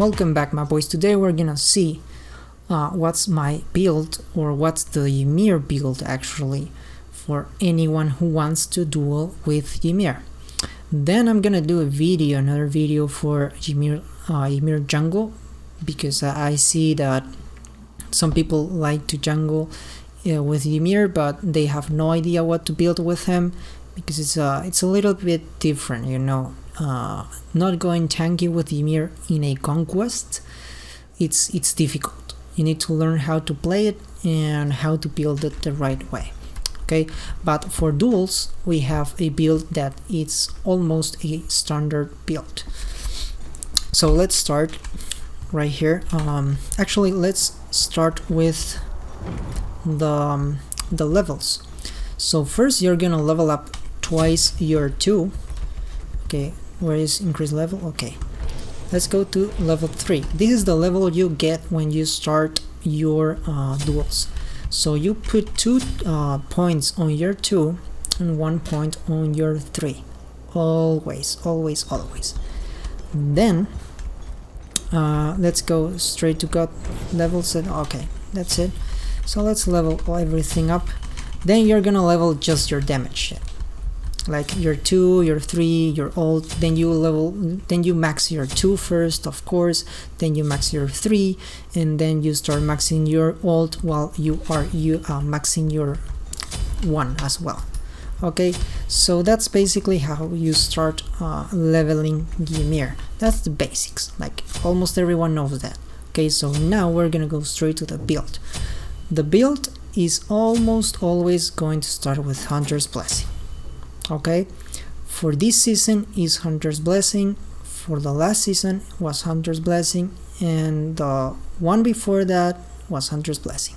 Welcome back, my boys. Today we're gonna see what's my build, or what's the Ymir build actually, for anyone who wants to duel with Ymir. Then I'm gonna do another video for Ymir jungle, because I see that some people like to jungle with Ymir, but they have no idea what to build with him, because it's a little bit different, you know. Not going tanky with Ymir in a conquest, it's difficult. You need to learn how to play it and how to build it the right way. Okay, but for duels we have a build that is almost a standard build. So let's start right here. Actually, let's start with the levels. So first you're gonna level up twice your 2. Okay, where is increased level? Okay, let's go to level 3. This is the level you get when you start your duels. So you put 2 points on your 2 and 1 point on your 3. Always. Then let's go straight to God levels. Okay, that's it. So let's level everything up. Then you're gonna level just your damage, like your 2, your 3, your ult. Then you max your 2 first, of course, then you max your 3, and then you start maxing your ult while you are maxing your 1 as well. Okay, so that's basically how you start leveling Ymir. That's the basics, like almost everyone knows that. Okay, so now we're gonna go straight to the build. The build is almost always going to start with Hunter's Blessing. Okay, for this season is Hunter's Blessing, for the last season was Hunter's Blessing, and the one before that was Hunter's Blessing,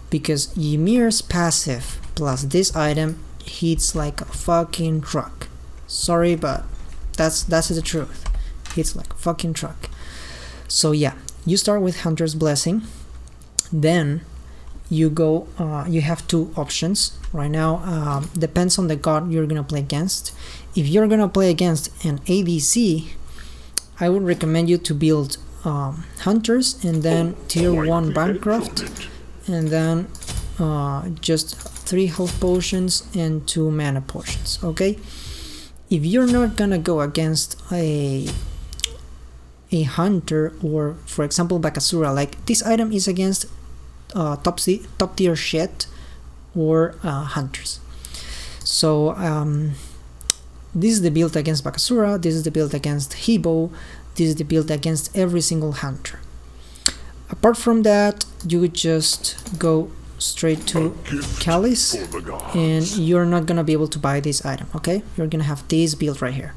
because Ymir's passive plus this item hits like a fucking truck. Sorry, but that's the truth. Hits like a fucking truck. So yeah, you start with Hunter's Blessing, then you go you have 2 options right now. Depends on the god you're gonna play against. If you're gonna play against an ADC, I would recommend you to build hunters and then tier 1 bancraft, and then just 3 health potions and 2 mana potions. Okay, if you're not gonna go against a hunter, or for example Bakasura, like this item is against top tier shit or hunters. So this is the build against Bakasura, this is the build against Hebo, this is the build against every single hunter. Apart from that, you would just go straight to Calice, and you're not gonna be able to buy this item. Okay, you're gonna have this build right here.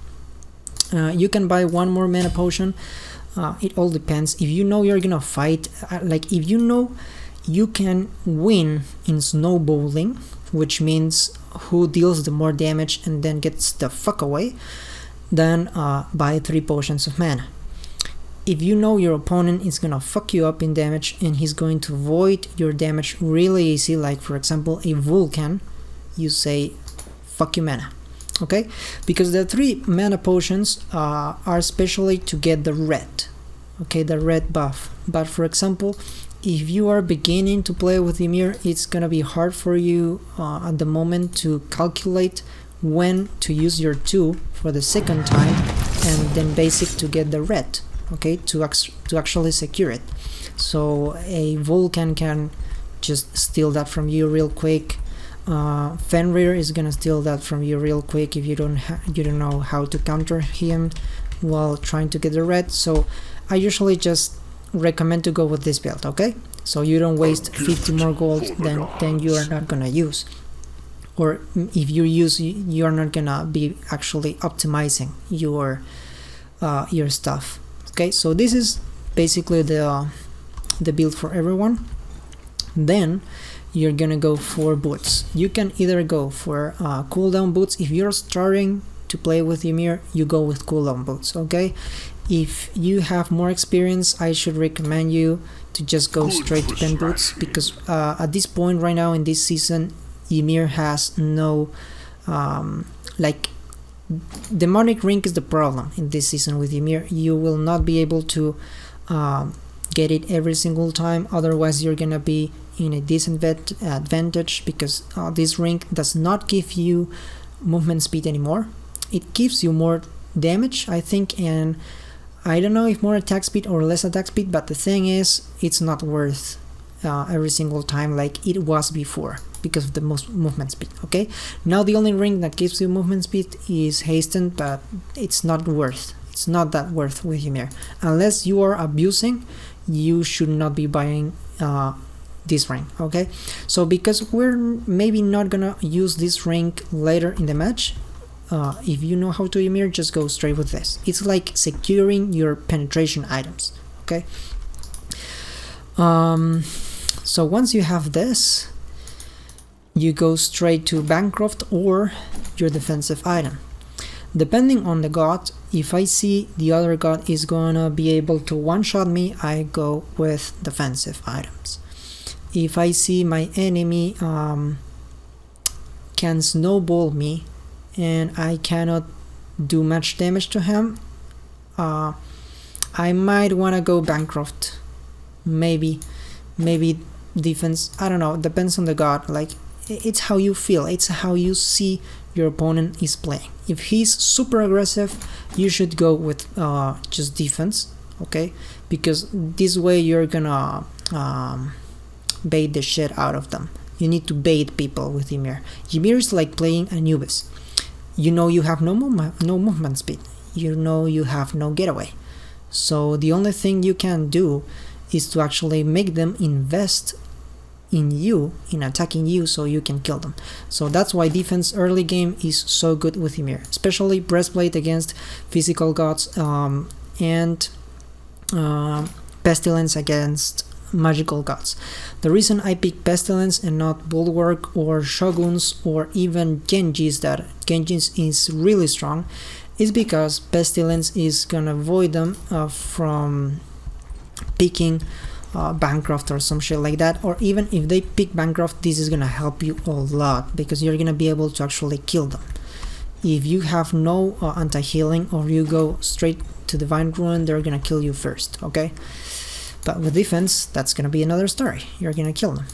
You can buy 1 more mana potion. It all depends. If you know you're gonna fight, like if you know you can win in snowballing, which means who deals the more damage and then gets the fuck away, then buy 3 potions of mana. If you know your opponent is gonna fuck you up in damage and he's going to void your damage really easy, like for example a Vulcan, you say fuck you mana. Okay, because the 3 mana potions are especially to get the red, okay, the red buff. But for example, if you are beginning to play with Ymir, it's gonna be hard for you at the moment to calculate when to use your 2 for the second time, and then basic to get the red, okay, to actually secure it. So a Vulcan can just steal that from you real quick. Fenrir is gonna steal that from you real quick if you don't know how to counter him while trying to get the red. So I usually just recommend to go with this build, okay, so you don't waste 50 more gold than you are not gonna use, or if you use, you're not gonna be actually optimizing your stuff. Okay, so this is basically the build for everyone. Then you're gonna go for boots. You can either go for cooldown boots. If you're starting to play with Ymir, you go with cooldown boots. Okay, if you have more experience, I should recommend you to just go straight to pen boots, because at this point right now in this season, Ymir has no like Demonic Ring is the problem in this season with Ymir. You will not be able to get it every single time, otherwise you're gonna be in a disadvantage, because this ring does not give you movement speed anymore. It gives you more damage, I think, and I don't know if more attack speed or less attack speed, but the thing is, it's not worth every single time like it was before, because of the most movement speed. Okay, now the only ring that gives you movement speed is hastened, but it's not that worth with Ymir. Unless you are abusing, you should not be buying this ring. Okay, so because we're maybe not gonna use this ring later in the match, if you know how to Ymir, just go straight with this. It's like securing your penetration items. Okay, so once you have this, you go straight to Bancroft or your defensive item. Depending on the god, if I see the other god is gonna be able to one-shot me, I go with defensive items. If I see my enemy can snowball me and I cannot do much damage to him, I might wanna go Bancroft. Maybe defense, I don't know, depends on the god. Like, it's how you feel, it's how you see your opponent is playing. If he's super aggressive, you should go with just defense, okay? Because this way you're gonna bait the shit out of them. You need to bait people with Ymir. Ymir is like playing Anubis. You know you have no movement speed. You know you have no getaway. So the only thing you can do is to actually make them invest in you, in attacking you, so you can kill them. So that's why defense early game is so good with Ymir, especially breastplate against physical gods, and pestilence against magical gods. The reason I pick pestilence and not bulwark or shoguns or even Genjis, that Genjis is really strong, is because pestilence is gonna avoid them from picking Bancroft or some shit like that. Or even if they pick Bancroft, this is gonna help you a lot, because you're gonna be able to actually kill them. If you have no anti-healing, or you go straight to Divine Ruin, they're gonna kill you first, okay? But with defense, that's gonna be another story. You're gonna kill them.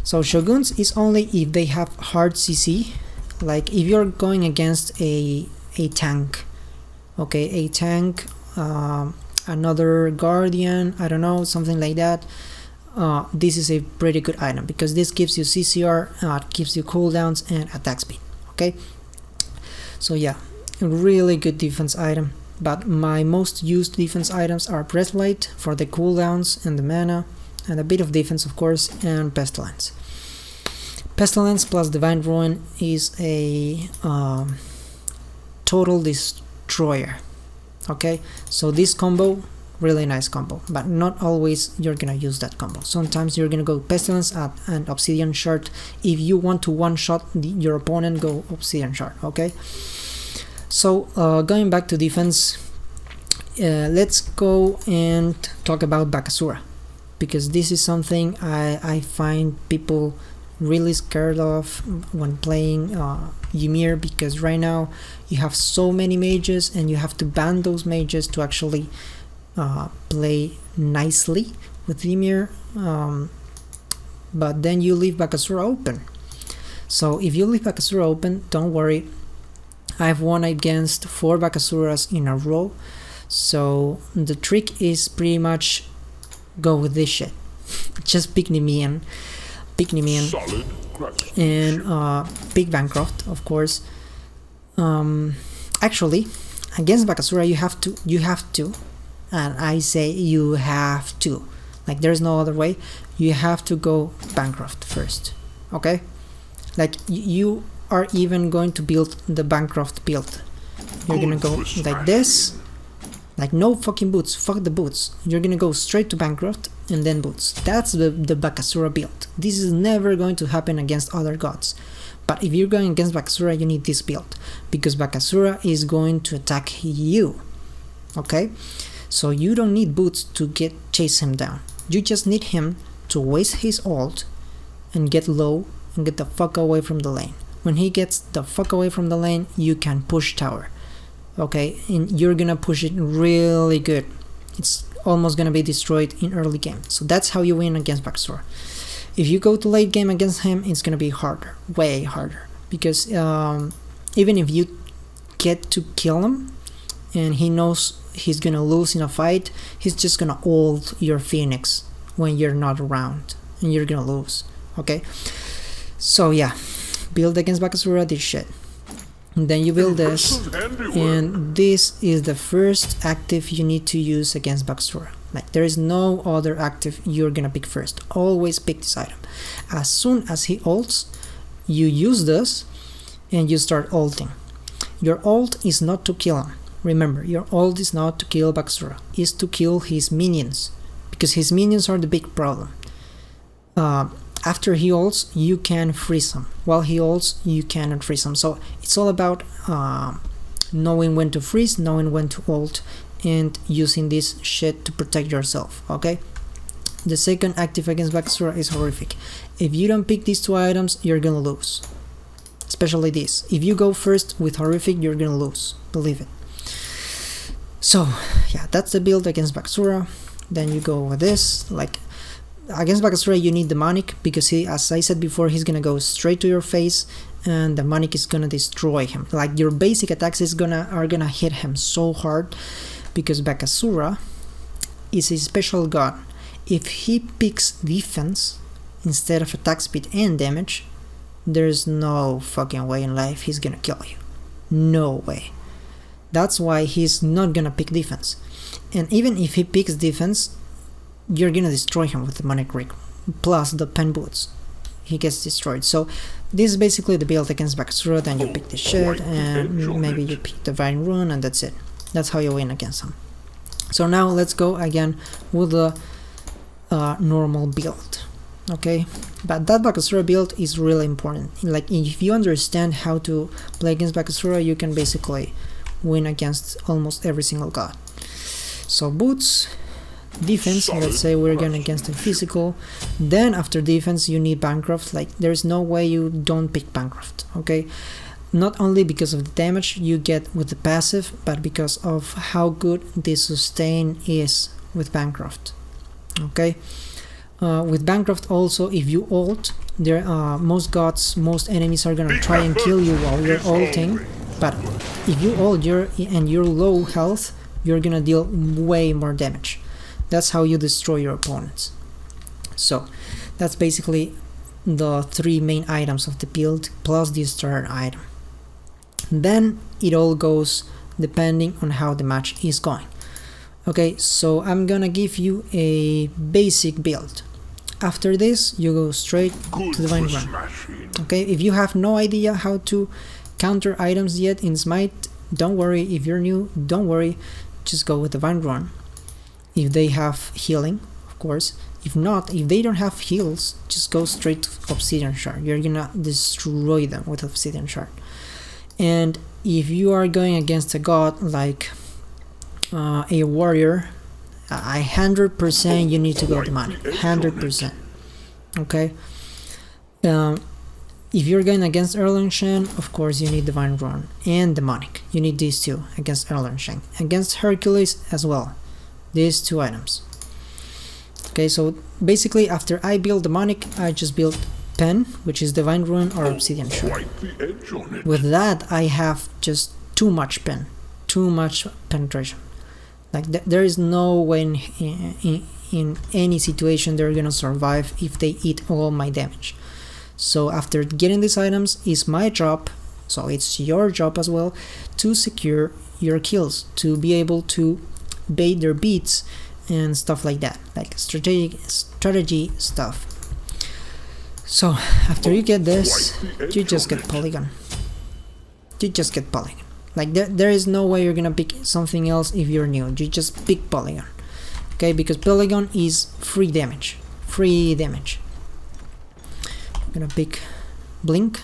So Shoguns is only if they have hard CC, like if you're going against a tank, okay, a tank, another guardian, I don't know, something like that. This is a pretty good item, because this gives you CCR, gives you cooldowns and attack speed. Okay, so yeah, a really good defense item. But my most used defense items are breastplate for the cooldowns and the mana, and a bit of defense of course, and pestilence. Pestilence plus Divine Ruin is a total destroyer. Okay, so this combo, really nice combo, but not always you're gonna use that combo. Sometimes you're gonna go pestilence and obsidian shard. If you want to one-shot your opponent, go obsidian shard. Okay, so going back to defense, let's go and talk about Bakasura, because this is something I find people really scared of when playing Ymir, because right now you have so many mages and you have to ban those mages to actually play nicely with Ymir, but then you leave Bakasura open. So if you leave Bakasura open, don't worry, I've won against 4 Bakasuras in a row. So the trick is pretty much go with this shit. Just pick Nemean and pick Bancroft, of course. Actually, against Bakasura you have to, and I say you have to, like there's no other way, you have to go Bancroft first. Okay, like you are even going to build the Bancroft build. You're gonna go like this, like no fucking boots, fuck the boots. You're gonna go straight to Bancroft and then boots. That's the Bakasura build. This is never going to happen against other gods. But if you're going against Bakasura, you need this build, because Bakasura is going to attack you. Okay? So you don't need boots to chase him down. You just need him to waste his ult and get low and get the fuck away from the lane. When he gets the fuck away from the lane, you can push tower. Okay, and you're gonna push it really good. It's almost gonna be destroyed in early game. So that's how you win against Bakasura. If you go to late game against him, it's gonna be harder, way harder, because even if you get to kill him and he knows he's gonna lose in a fight, he's just gonna ult your Phoenix when you're not around and you're gonna lose. Okay, so yeah, build against Bakasura this shit. And then you build this, and this is the first active you need to use against Bakasura. Like, there is no other active you're gonna pick first. Always pick this item. As soon as he ults, you use this and you start ulting. Your ult is not to kill him. Remember, your ult is not to kill Bakasura, it's to kill his minions, because his minions are the big problem. After he ults, you can freeze him. While he ults, you cannot freeze him. So it's all about knowing when to freeze, knowing when to ult, and using this shit to protect yourself, okay? The second active against Bakasura is Horrific. If you don't pick these two items, you're gonna lose. Especially this. If you go first with Horrific, you're gonna lose. Believe it. So, yeah, that's the build against Bakasura. Then you go with this, like, against Bakasura you need Demonic, because he, as I said before, he's gonna go straight to your face and Demonic is gonna destroy him. Like, your basic attacks are gonna hit him so hard, because Bakasura is a special god. If he picks defense instead of attack speed and damage, there's no fucking way in life he's gonna kill you. No way. That's why he's not gonna pick defense. And even if he picks defense, you're gonna destroy him with the Demonic Rig plus the pen boots. He gets destroyed. So this is basically the build against Bakasura. Then you pick the shit and maybe you pick the Divine Rune, and that's it. That's how you win against him. So now let's go again with the normal build. Okay, but that Bakasura build is really important. Like, if you understand how to play against Bakasura, you can basically win against almost every single god. So boots, defense, let's say we're going against a physical. Then after defense you need Bancroft. Like, there's no way you don't pick Bancroft, okay? Not only because of the damage you get with the passive, but because of how good the sustain is with Bancroft, okay? With Bancroft also, if you ult, there most gods, most enemies are gonna try and kill you while you're ulting, but if you ult and you're low health, you're gonna deal way more damage. That's how you destroy your opponents. So that's basically the three main items of the build plus the starter item. Then it all goes depending on how the match is going. Okay, so I'm gonna give you a basic build. After this you go straight to Divine Rune. Okay, if you have no idea how to counter items yet in Smite, don't worry. If you're new, don't worry, just go with Divine Rune. If they have healing, of course. If not, if they don't have heals, just go straight to Obsidian Shard. You're gonna destroy them with Obsidian Shard. And if you are going against a god like a warrior, 100% you need to go Demonic. 100%. Okay. If you're going against Erlang Shen, of course you need Divine Rune and Demonic. You need these two against Erlang Shen. Against Hercules as well. These two items. Okay, so basically after I build Demonic, I just build Pen, which is Divine Rune or Obsidian Shard. With that, I have just too much pen, too much penetration. Like, there is no way in any situation they're gonna survive if they eat all my damage. So after getting these items, it's my job, so it's your job as well, to secure your kills, to be able to bait their beats and stuff like that, like strategy stuff. So after you get this, you just get Polygon. You just get Polygon. Like, there is no way you're gonna pick something else if you're new. You just pick Polygon. Okay, because Polygon is free damage. Free damage. I'm gonna pick Blink.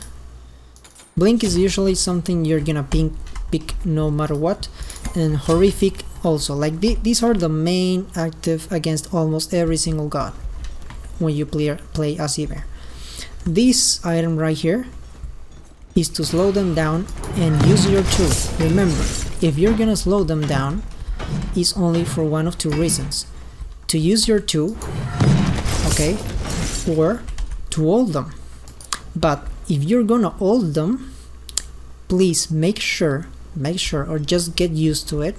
Blink is usually something you're gonna pick no matter what. And Horrific also. Like, these are the main active against almost every single god when you play as Ymir. This item right here is to slow them down and use your tool. Remember, if you're gonna slow them down, it's only for one of two reasons. to use your 2, okay, or to ult them. But if you're gonna ult them, please make sure, or just get used to it,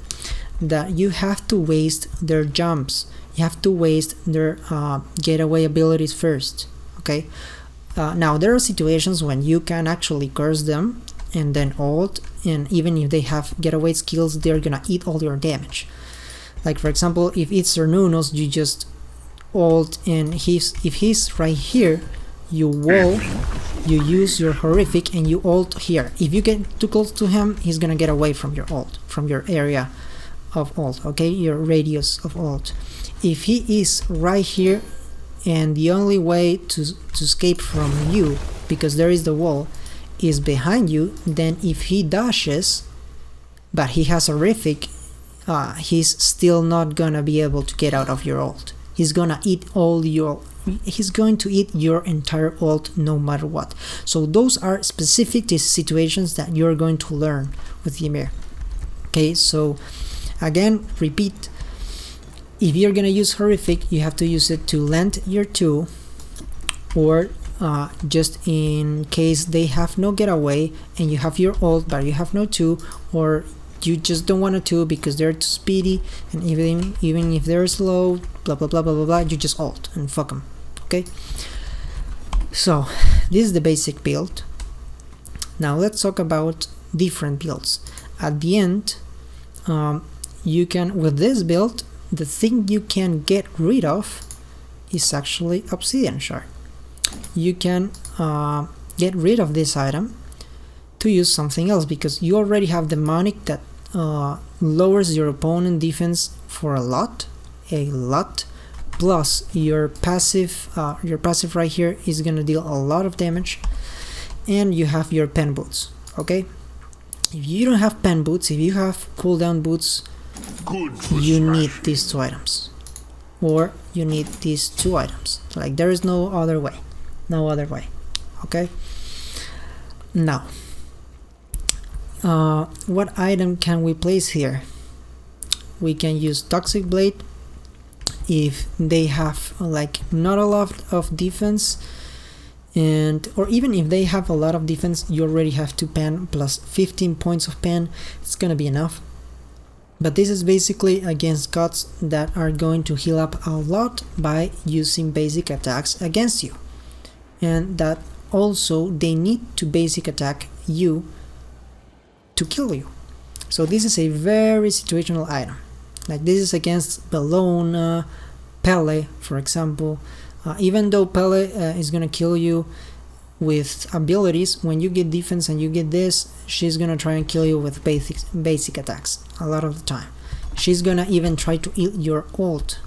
that you have to waste their jumps. You have to waste their getaway abilities first, okay? Now there are situations when you can actually curse them and then ult, and even if they have getaway skills, they're gonna eat all your damage. Like for example, if it's Cernunos, you just ult, and if he's right here, you wall, you use your horrific, and you ult here. If you get too close to him, he's gonna get away from your ult, from your area of ult, okay, your radius of ult. If he is right here, and the only way to escape from you, because there is the wall, is behind you, then if he dashes but he has horrific, he's still not gonna be able to get out of your ult. He's going to eat your entire ult no matter what. So those are specific situations that you're going to learn with Ymir. Okay, so again, repeat, if you're gonna use horrific, you have to use it to land your 2, or just in case they have no getaway and you have your ult but you have no 2, or you just don't want a 2 because they're too speedy, and even if they're slow, blah blah blah blah blah blah, you just ult and fuck them. Okay, so this is the basic build. Now let's talk about different builds. At the end, you can, with this build, the thing you can get rid of is actually Obsidian Shard. You can get rid of this item to use something else, because you already have Demonic that lowers your opponent defense for a lot, plus your passive right here is gonna deal a lot of damage, and you have your pen boots. Okay, if you don't have pen boots, if you have cooldown boots, you need these 2 items, or you need these 2 items. Like, there is no other way, okay? Now, what item can we place here? We can use Toxic Blade if they have like not a lot of defense, or even if they have a lot of defense, you already have 2 pen plus 15 points of pen. It's gonna be enough. But this is basically against gods that are going to heal up a lot by using basic attacks against you, and that also they need to basic attack you to kill you. So this is a very situational item. Like, this is against Bellona, Pele, for example. Even though Pele is gonna kill you with abilities, when you get defense and you get this, she's gonna try and kill you with basic attacks a lot of the time. She's gonna even try to eat your ult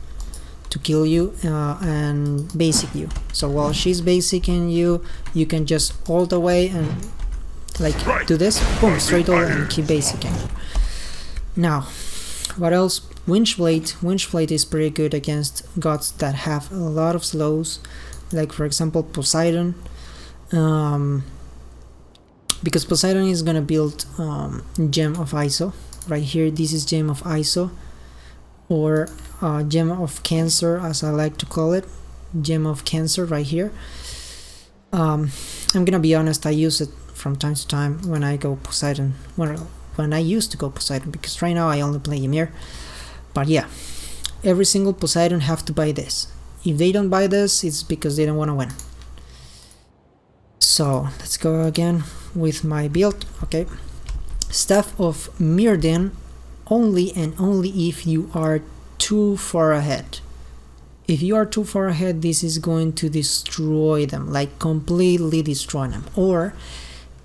to kill you and basic you. So while she's basicing you, you can just ult away and like do this, boom, straight ult and keep basicing. Now, what else? Winchblade is pretty good against gods that have a lot of slows, like for example Poseidon. Because Poseidon is gonna build Gem of ISO. Right here, this is Gem of ISO, or Gem of Cancer, as I like to call it. Gem of Cancer right here. I'm gonna be honest, I use it from time to time when I go Poseidon. When I used to go Poseidon, because right now I only play Ymir. But yeah, every single Poseidon have to buy this. If they don't buy this, it's because they don't want to win. So let's go again with my build. Okay, Staff of Mirden, only and only if you are too far ahead. If you are too far ahead, this is going to destroy them, like completely destroy them. Or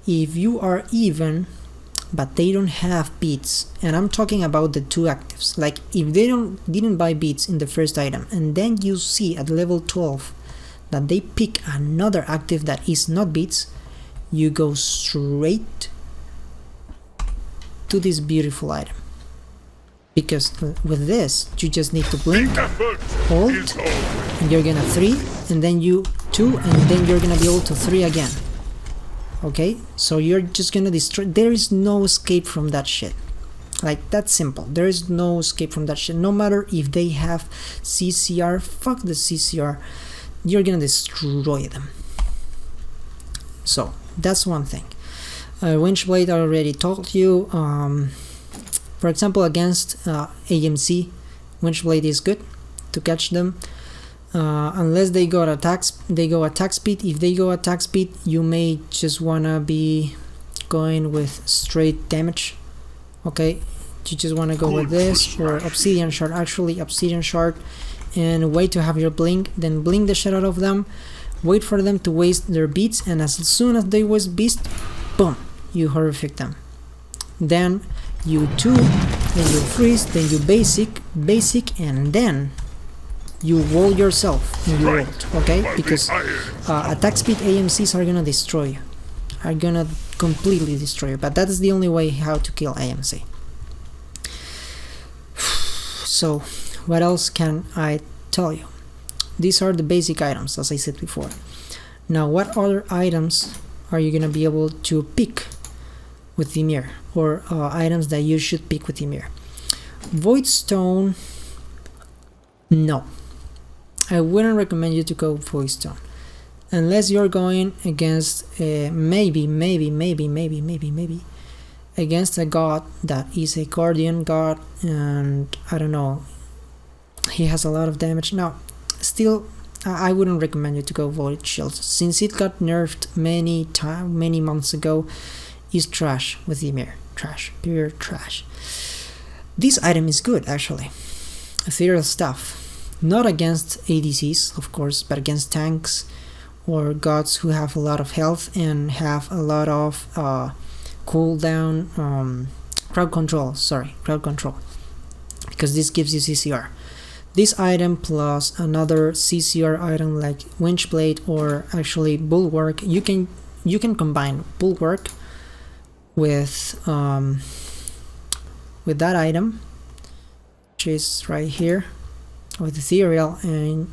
if you are even but they don't have beats, and I'm talking about the 2 actives. Like, if they didn't buy beats in the first item, and then you see at level 12 that they pick another active that is not beats, you go straight to this beautiful item, because with this you just need to blink, ult, and you're gonna 3, and then you 2, and then you're gonna be able to 3 again. Okay, so you're just gonna destroy. There is no escape from that shit. Like, that's simple. There is no escape from that shit. No matter if they have CCR, fuck the CCR, you're gonna destroy them. So that's one thing. Winchblade, I already told you. For example, against AMC, Winchblade is good to catch them. Unless they go attack speed. If they go attack speed, you may just wanna be going with straight damage. Okay, you just wanna go with this or Obsidian Shard. Actually, Obsidian Shard, and wait to have your blink. Then blink the shit out of them. Wait for them to waste their beats, and as soon as they waste beats, boom, you horrific them. Then you 2, then you freeze, then you basic, and then you wall yourself and you ult, okay? Because attack speed AMCs are gonna destroy you, are gonna completely destroy you, but that is the only way how to kill AMC. So what else can I tell you? These are the basic items, as I said before. Now, what other items are you gonna be able to pick with Ymir, or items that you should pick with Ymir? Void Stone, no, I wouldn't recommend you to go Void Stone unless you're going against maybe against a god that is a guardian god, and I don't know, he has a lot of damage. Now, still, I wouldn't recommend you to go Void Shield, since it got nerfed many months ago. Is trash with Ymir. Trash, pure trash. This item is good, actually. Ethereal Staff, not against ADCs, of course, but against tanks or gods who have a lot of health and have a lot of cooldown, crowd control, because this gives you CCR. This item plus another CCR item like Winchblade, or actually Bulwark. You can combine Bulwark with that item, which is right here, with Ethereal, and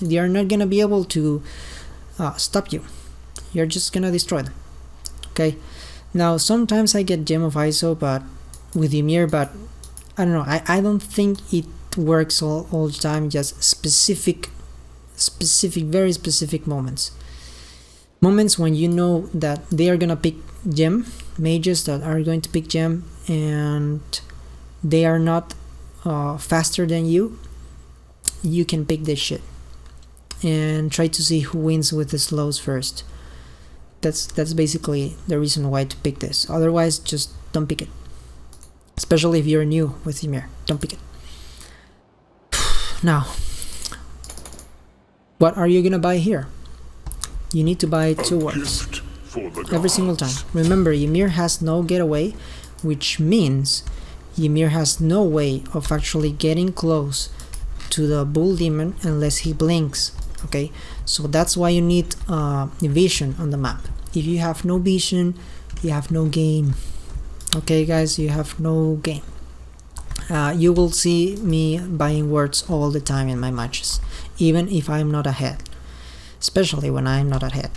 they are not gonna be able to stop you. You're just gonna destroy them. Okay. Now, sometimes I get Gem of ISO, but with Ymir, but I don't know. I don't think it works all the time. Just specific, very specific moments when you know that they are gonna pick gem, mages that are going to pick gem, and they are not faster than you. You can pick this shit and try to see who wins with the slows first. That's basically the reason why to pick this. Otherwise, just don't pick it, especially if you're new with Ymir. Don't pick it. Now, what are you gonna buy here? You need to buy 2 wards every single time. Remember, Ymir has no getaway, which means Ymir has no way of actually getting close to the bull demon unless he blinks. Okay, so that's why you need vision on the map. If you have no vision, you have no game. Okay, guys, you have no game. You will see me buying wards all the time in my matches, even if I'm not ahead, especially when I'm not ahead.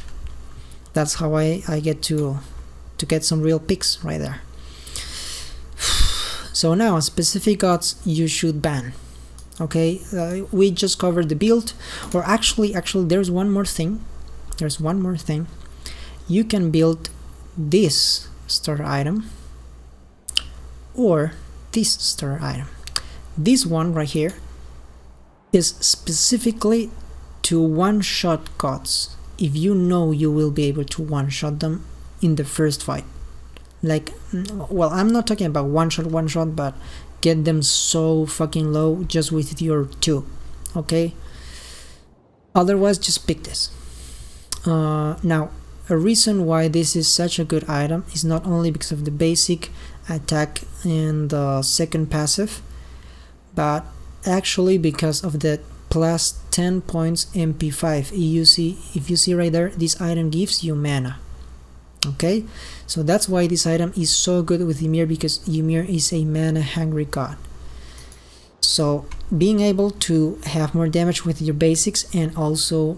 That's how I get to get some real picks right there. So now, specific gods you should ban. Okay, we just covered the build, or actually there's one more thing. You can build this starter item or this starter item. This one right here is specifically to one-shot gods, if you know you will be able to one-shot them in the first fight. Like, well, I'm not talking about one-shot, but get them so fucking low just with your 2, okay? Otherwise, just pick this. Now, a reason why this is such a good item is not only because of the basic attack and the second passive, but actually because of the plus 10 points MP5. If you see right there, this item gives you mana. Okay, so that's why this item is so good with Ymir, because Ymir is a mana hungry god. So being able to have more damage with your basics and also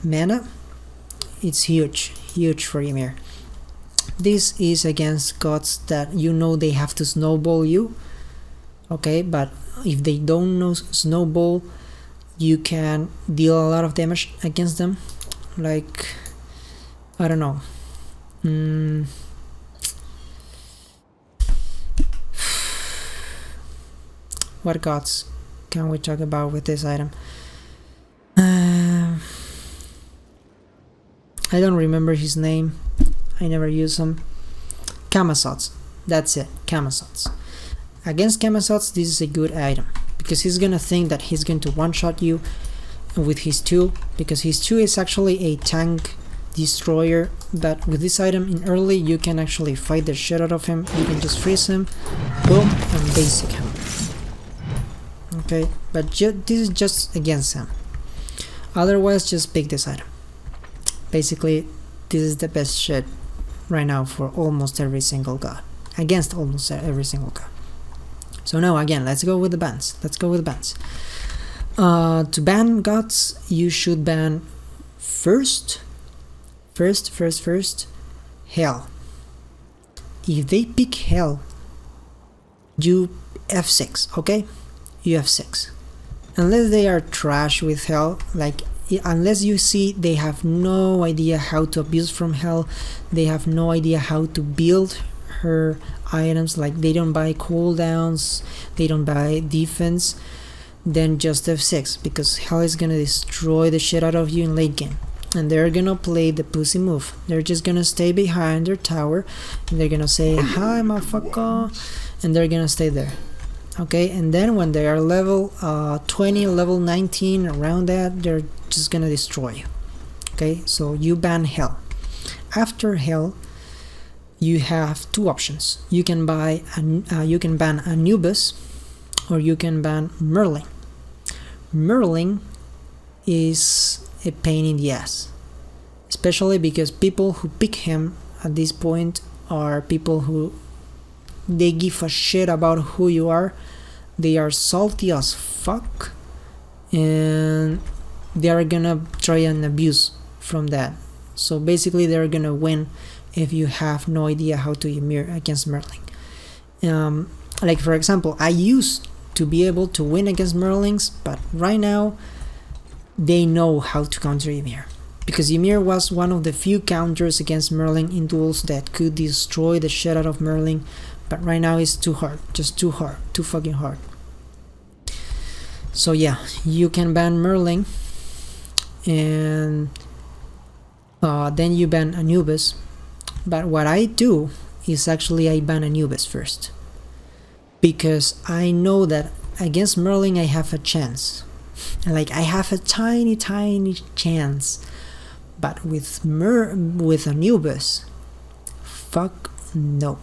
mana, it's huge for Ymir. this is against gods that you know they have to snowball you, okay, but if they don't know snowball, you can deal a lot of damage against them. Like, I don't know, what gods can we talk about with this item? I don't remember his name, I never use him. Camasots, that's it, Camasots. Against Camasots, this is a good item, because he's gonna think that he's going to one-shot you with his 2, because his 2 is actually a tank destroyer, but with this item in early you can actually fight the shit out of him. You can just freeze him, boom, and basic him. Okay, but this is just against him. Otherwise, just pick this item. Basically, this is the best shit right now for almost every single god, against almost every single god. So now again, let's go with the bans. To ban gods, you should ban first Hell. If they pick Hell, you F6, okay? You F6. Unless they are trash with Hell, like unless you see they have no idea how to abuse from Hell, they have no idea how to build her items, like they don't buy cooldowns, they don't buy defense, then just F6, because Hell is gonna destroy the shit out of you in late game. And they're gonna play the pussy move. They're just gonna stay behind their tower and they're gonna say hi motherfucker, and they're gonna stay there. Okay, and then when they are level 20, level 19, around that, they're just gonna destroy you. Okay, so you ban Hell. After Hell, you have 2 options. You can ban Anubis, or you can ban Merlin. Merlin is a pain in the ass, especially because people who pick him at this point are people who they give a shit about who you are. They are salty as fuck, and they are gonna try and abuse from that. So basically they're gonna win if you have no idea how to Ymir against Merlin. Like for example, I used to be able to win against Merlins, but right now they know how to counter Ymir, because Ymir was one of the few counters against Merlin in duels that could destroy the shit out of Merlin, but right now it's too hard, just too hard, too fucking hard. So yeah, you can ban Merlin, and then you ban Anubis. But what I do is actually I ban Anubis first, because I know that against Merlin I have a chance, like I have a tiny chance, but with Anubis, fuck no,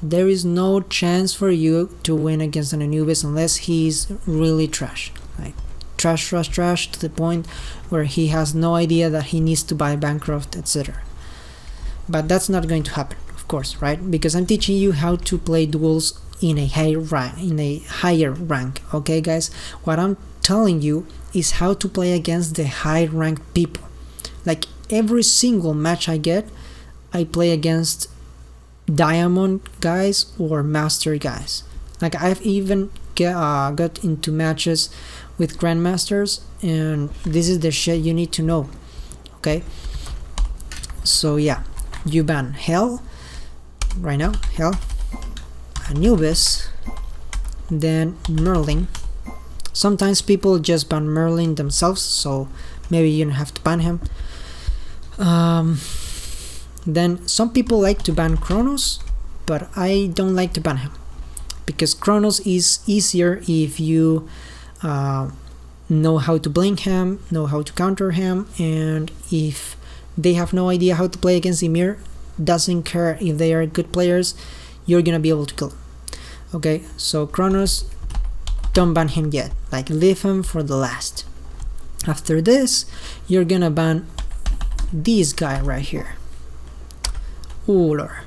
there is no chance for you to win against an Anubis unless he's really trash, like trash to the point where he has no idea that he needs to buy Bancroft, etc. But that's not going to happen, of course, right? Because I'm teaching you how to play duels in a higher rank, okay guys? What I'm telling you is how to play against the high ranked people. Like every single match I get, I play against diamond guys or master guys. Like I've even got into matches with grandmasters, and this is the shit you need to know, okay? So yeah, you ban Hell right now, Hell, Anubis, then Merlin. Sometimes people just ban Merlin themselves, so maybe you don't have to ban him. Then some people like to ban Kronos, but I don't like to ban him, because Kronos is easier if you know how to blink him, know how to counter him, and if they have no idea how to play against Ymir, doesn't care if they are good players, you're gonna be able to kill them. Okay, so Kronos, don't ban him yet, like leave him for the last. After this, you're gonna ban this guy right here, Ullr.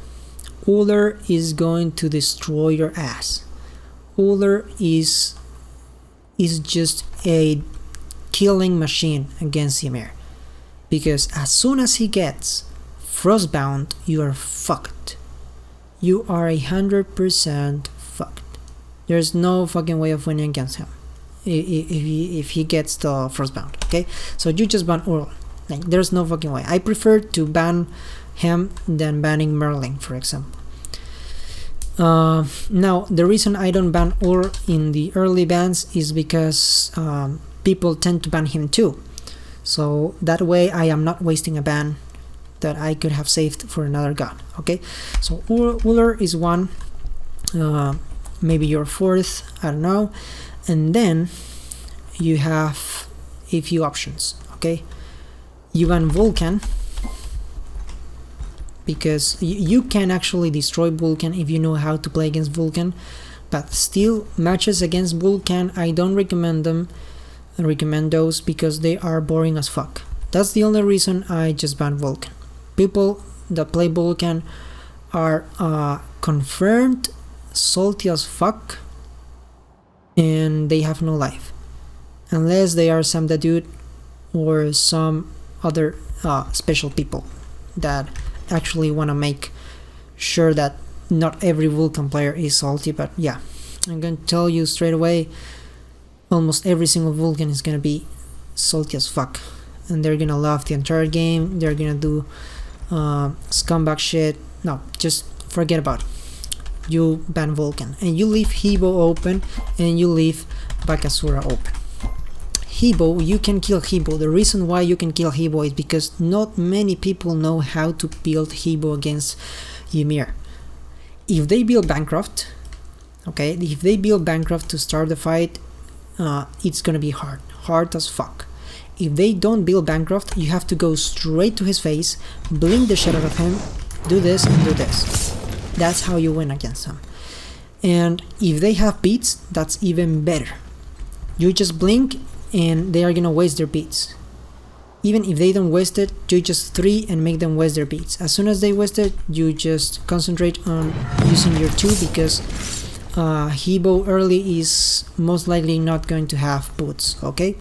Ullr is going to destroy your ass. Ullr is just a killing machine against Ymir, because as soon as he gets Frostbound, you are fucked. You are 100% fucked. There's no fucking way of winning against him if he gets the Frostbound, okay? So you just ban Earl. Like, there's no fucking way. I prefer to ban him than banning Merlin, for example. Now, the reason I don't ban Ur in the early bans is because people tend to ban him too. So that way I am not wasting a ban that I could have saved for another god, okay? So Uller is one, maybe your fourth, I don't know. And then you have a few options, okay? You ban Vulcan, because you can actually destroy Vulcan if you know how to play against Vulcan, but still, matches against Vulcan, I don't recommend them. I recommend those because they are boring as fuck. That's the only reason I just ban Vulcan. People that play Vulcan are confirmed salty as fuck, and they have no life, unless they are some dude or some other special people that actually want to make sure that not every Vulcan player is salty. But yeah, I'm going to tell you straight away, almost every single Vulcan is going to be salty as fuck, and they're going to love the entire game. They're going to do scumbag shit. No, just forget about it. You ban Vulcan and you leave Hebo open and you leave Bakasura open. Hebo, you can kill Hebo. The reason why you can kill Hebo is because not many people know how to build Hebo against Ymir. If they build Bancroft, okay, if they build Bancroft to start the fight, it's gonna be hard as fuck. If they don't build Bancroft, you have to go straight to his face, blink the shit out of him, do this and do this. That's how you win against him. And if they have beats, that's even better. You just blink and they are gonna waste their beats. Even if they don't waste it, you just 3 and make them waste their beats. As soon as they waste it, you just concentrate on using your 2, because Hebo early is most likely not going to have boots, okay?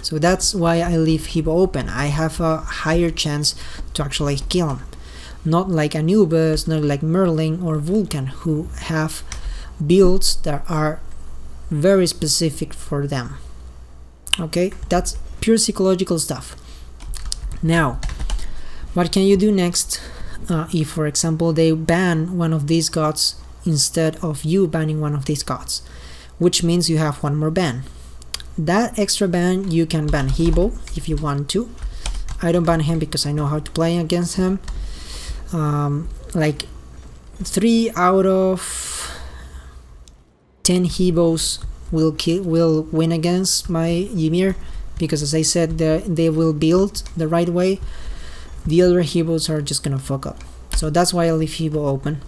So that's why I leave Hebo open. I have a higher chance to actually kill him. Not like Anubis, not like Merlin or Vulcan, who have builds that are very specific for them. Okay, that's pure psychological stuff. Now, what can you do next if, for example, they ban one of these gods instead of you banning one of these gods? Which means you have one more ban. That extra ban, you can ban Hebo if you want to. I don't ban him because I know how to play against him. Like 3 out of 10 Hebos will win against my Ymir, because as I said, they will build the right way. The other Hebos are just gonna fuck up. So that's why I leave Hebo open.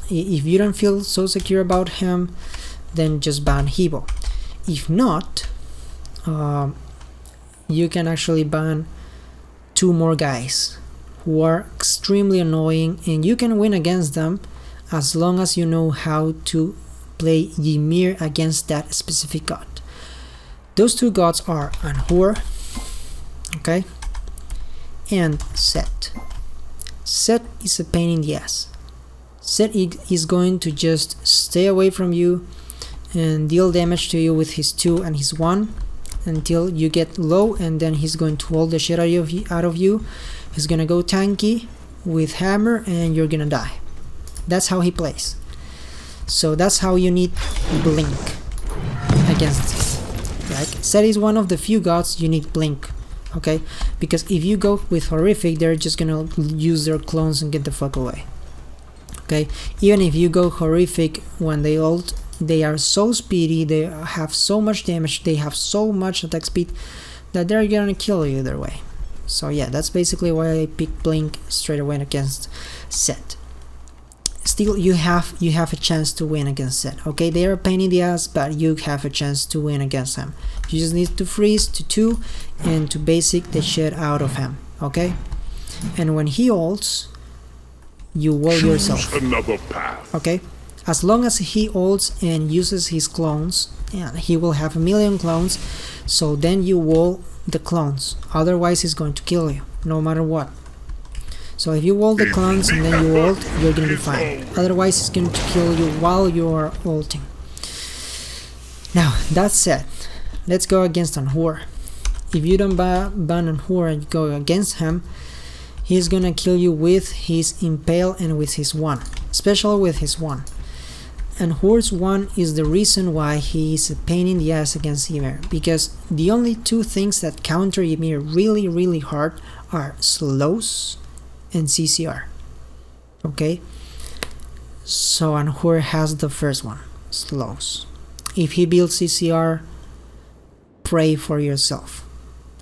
If you don't feel so secure about him, then just ban Hebo. If not, you can actually ban 2 more guys who are extremely annoying, and you can win against them as long as you know how to play Ymir against that specific god. Those 2 gods are Anhur, okay, and Set. Set is a pain in the ass. Set is going to just stay away from you and deal damage to you with his 2 and his 1 until you get low, and then he's going to hold the shit out of you. He's gonna go tanky with hammer and you're gonna die. That's how he plays. So that's how you need blink against it. Like, Set is one of the few gods you need blink, okay? Because if you go with horrific, they're just gonna use their clones and get the fuck away. Okay, even if you go horrific when they ult, they are so speedy, they have so much damage, they have so much attack speed that they're gonna kill you either way. So yeah, that's basically why I pick blink straight away against Set. Still, you have a chance to win against Set. Okay, they are a pain in the ass, but you have a chance to win against him. You just need to freeze to 2 and to basic the shit out of him. Okay, and when he ults, you wall yourself. Another path. Okay, as long as he ults and uses his clones, yeah, he will have 1,000,000 clones. So then you wall the clones. Otherwise, he's going to kill you, no matter what. So if you ult the clones and then you ult, you're gonna be fine. Otherwise it's going to kill you while you are ulting. Now, that said, let's go against Anhur. If you don't ban Anhur and go against him, he's gonna kill you with his Impale and with his 1. Especially with his 1. Anhur's 1 is the reason why he is a pain in the ass against Ymir. Because the only 2 things that counter Ymir really hard are slows and CCR. Okay? So Anhur has the first one, slows. If he builds CCR, pray for yourself.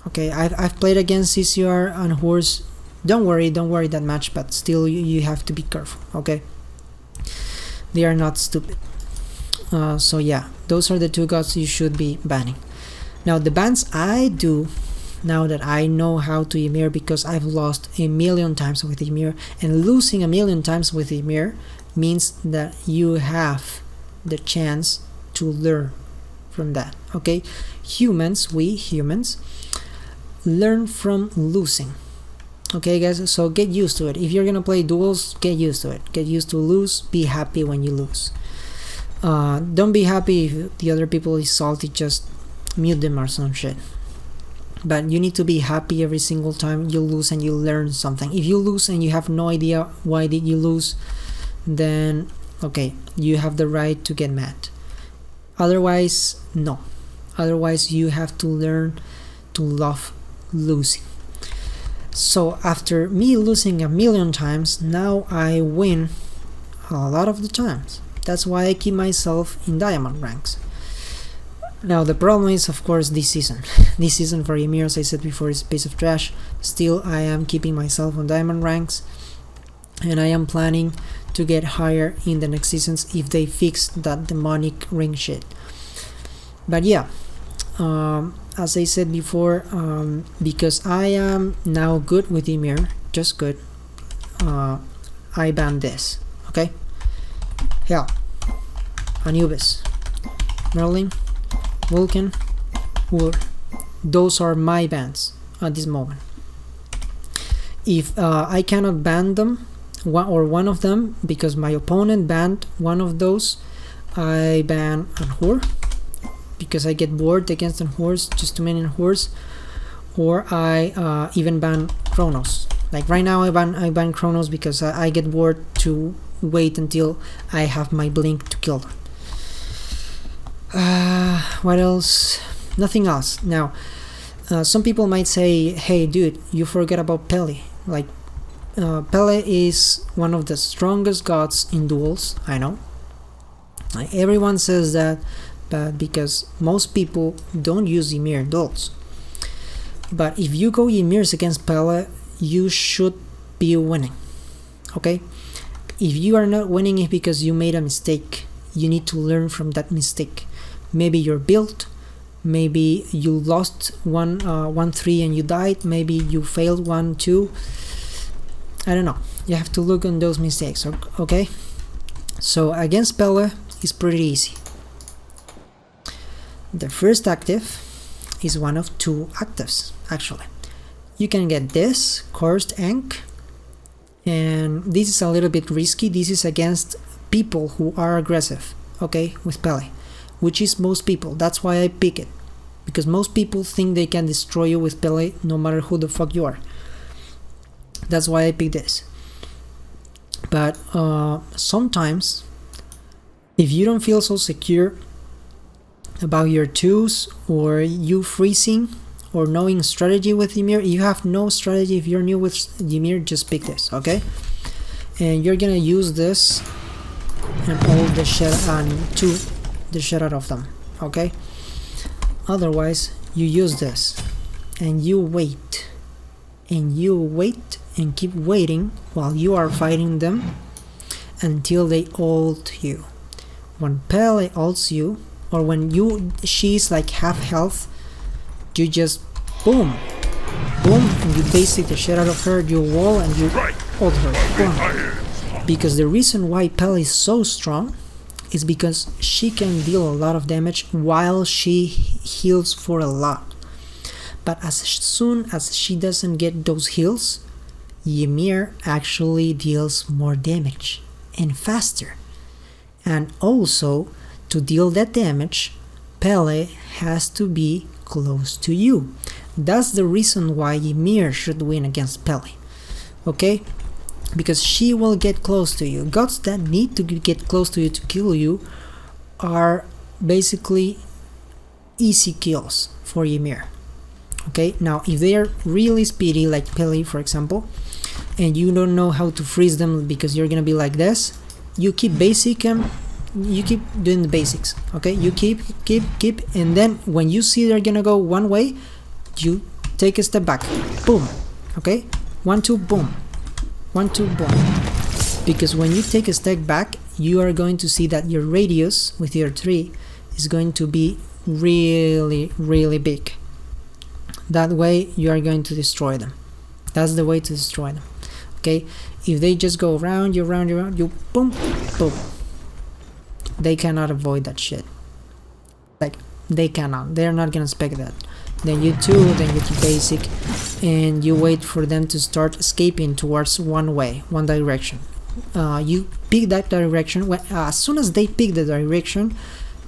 Okay, I've played against CCR and Anhur's. Don't worry that much, but still you have to be careful. Okay, they are not stupid. So yeah, those are the 2 gods you should be banning. Now the bans I do, now that I know how to Ymir, because I've lost a million times with Ymir, and losing a million times with Ymir means that you have the chance to learn from that. Okay, we humans learn from losing. Okay guys, so get used to it. If you're gonna play duels, get used to it. Get used to lose. Be happy when you lose. Don't be happy if the other people is salty, just mute them or some shit. But you need to be happy every single time you lose and you learn something. If you lose and you have no idea why did you lose, then okay, you have the right to get mad. Otherwise, no. Otherwise, you have to learn to love losing. So after me losing a million times, now I win a lot of the times. That's why I keep myself in diamond ranks. Now the problem is, of course, this season. This season for Ymir, as I said before, is a piece of trash. Still, I am keeping myself on diamond ranks, and I am planning to get higher in the next seasons if they fix that demonic ring shit. But yeah, as I said before, because I am now good with Ymir, just good, I ban this. Okay, Hell, Anubis, Merlin, Vulcan, Ur. Those are my bans at this moment. If I cannot ban them, one of them, because my opponent banned one of those, I ban Anhur, because I get bored against Anhurs, just too many Anhurs, or I even ban Kronos. Like right now I ban Kronos because I get bored to wait until I have my blink to kill them. What else? Nothing else. Now, some people might say, hey dude, you forget about Pele. Like, Pele is one of the strongest gods in duels, I know. Like, everyone says that, but because most people don't use Ymir in duels. But if you go Ymirs against Pele, you should be winning. Okay? If you are not winning, it's because you made a mistake. You need to learn from that mistake. Maybe your build, maybe you lost 1-3 and you died, maybe you failed 1-2. I don't know. You have to look on those mistakes, okay? So against Pele is pretty easy. The first active is one of 2 actives, actually. You can get this, Cursed Ankh, and this is a little bit risky. This is against people who are aggressive, okay, with Pele, which is most people. That's why I pick it, because most people think they can destroy you with Pele no matter who the fuck you are. That's why I pick this. But sometimes, if you don't feel so secure about your 2s, or you freezing, or knowing strategy with Ymir, you have no strategy. If you're new with Ymir, just pick this, okay? And you're gonna use this and all the shit and to the shit out of them, okay? Otherwise, you use this and you wait and keep waiting while you are fighting them until they ult you. When Pele ults you, or when she's like half health, you just boom, and you basic the shit out of her, you wall and you ult her, boom. Because the reason why Pele is so strong is because she can deal a lot of damage while she heals for a lot. But as soon as she doesn't get those heals, Ymir actually deals more damage and faster. And also, to deal that damage, Pele has to be close to you. That's the reason why Ymir should win against Pele. Okay? Because she will get close to you. Gods that need to get close to you to kill you are basically easy kills for Ymir. Okay, now if they are really speedy, like Pele for example, and you don't know how to freeze them because you're gonna be like this, you keep basic them, you keep doing the basics. Okay, you keep, and then when you see they're gonna go one way, you take a step back, boom. Okay, 1 2 boom, 1 2 boom. Because when you take a step back, you are going to see that your radius with your tree is going to be really big. That way you are going to destroy them. That's the way to destroy them. Okay, if they just go around you, you boom boom, they cannot avoid that shit. Like, they cannot, they're not gonna expect that. Then you do basic, and you wait for them to start escaping towards one direction. You pick that direction. As soon as they pick the direction,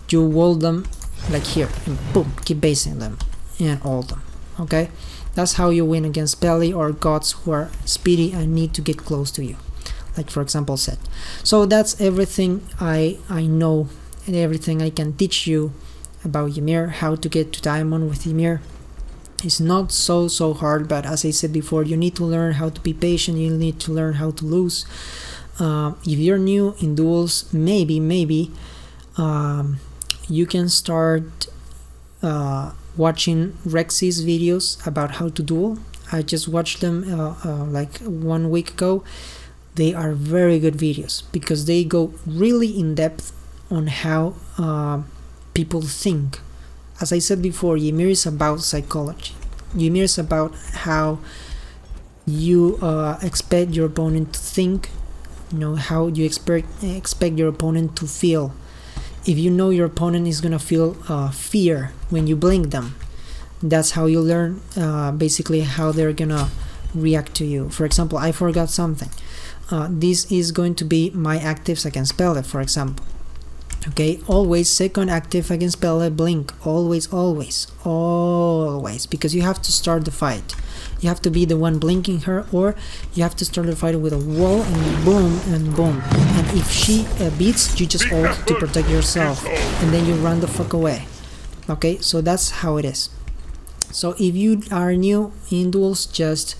you wall them like here, and boom, keep basing them and ult them. Okay, that's how you win against Pele or gods who are speedy and need to get close to you, like for example Set. So that's everything I know and everything I can teach you about Ymir, how to get to diamond with Ymir. It's not so hard, but as I said before, you need to learn how to be patient, you need to learn how to lose. If you're new in duels, maybe you can start watching Rexy's videos about how to duel. I just watched them like 1 week ago. They are very good videos because they go really in depth on how people think. As I said before, Ymir is about psychology. Ymir is about how you expect your opponent to think, you know, how you expect your opponent to feel. If you know your opponent is gonna feel fear when you blink them, that's how you learn basically how they're gonna react to you. For example, I forgot something. This is going to be my actives against Pele, for example. Okay, always second active against Pele, blink, always, because you have to start the fight. You have to be the one blinking her, or you have to start the fight with a wall and boom and boom. And if she beats, you just ult to protect yourself, and then you run the fuck away. Okay, so that's how it is. So if you are new in duels, just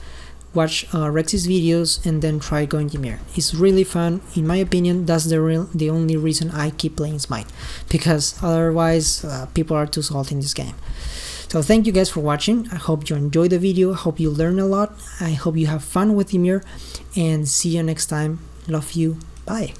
watch Rexy's videos and then try going Ymir. It's really fun. In my opinion, that's the only reason I keep playing Smite, because otherwise people are too salty in this game. So thank you guys for watching. I hope you enjoyed the video. I hope you learn a lot. I hope you have fun with Ymir, and see you next time. Love you. Bye.